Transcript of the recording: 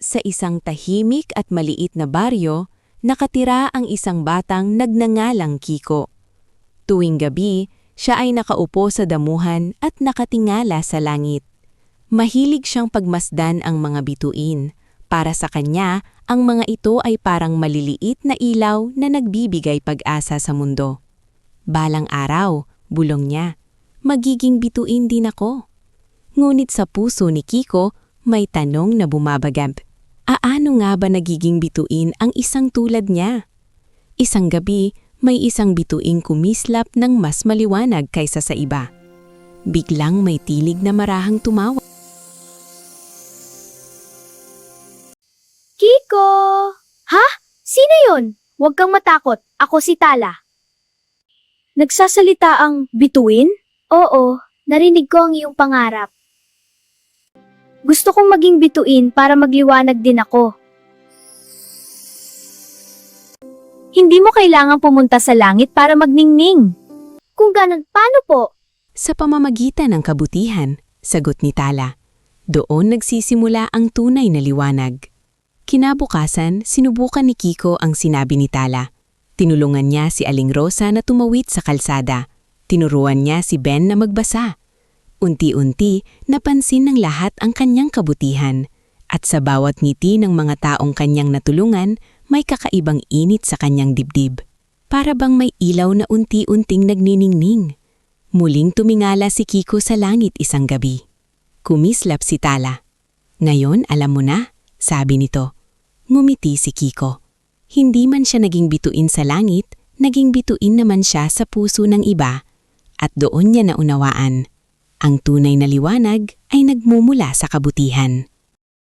Sa isang tahimik at maliit na baryo, nakatira ang isang batang nagngangalang Kiko. Tuwing gabi, siya ay nakaupo sa damuhan at nakatingala sa langit. Mahilig siyang pagmasdan ang mga bituin. Para sa kanya, ang mga ito ay parang maliliit na ilaw na nagbibigay pag-asa sa mundo. Balang araw, bulong niya, magiging bituin din ako. Ngunit sa puso ni Kiko, may tanong na bumabagab. Aano nga ba nagiging bituin ang isang tulad niya? Isang gabi, may isang bituing kumislap ng mas maliwanag kaysa sa iba. Biglang may tilig na marahang tumawa. Kiko! Ha? Sino yon? Huwag kang matakot. Ako si Tala. Nagsasalita ang bituin? Oo, narinig ko ang iyong pangarap. Gusto kong maging bituin para magliwanag din ako. Hindi mo kailangang pumunta sa langit para magningning. Kung ganun, paano po? Sa pamamagitan ng kabutihan, sagot ni Tala. Doon nagsisimula ang tunay na liwanag. Kinabukasan, sinubukan ni Kiko ang sinabi ni Tala. Tinulungan niya si Aling Rosa na tumawid sa kalsada. Tinuruan niya si Ben na magbasa. Unti-unti, napansin ng lahat ang kanyang kabutihan. At sa bawat ngiti ng mga taong kanyang natulungan, may kakaibang init sa kanyang dibdib. Para bang may ilaw na unti-unting nagniningning. Muling tumingala si Kiko sa langit isang gabi. Kumislap si Tala. Ngayon, alam mo na, sabi nito. Ngumiti si Kiko. Hindi man siya naging bituin sa langit, naging bituin naman siya sa puso ng iba. At doon niya naunawaan. Ang tunay na liwanag ay nagmumula sa kabutihan.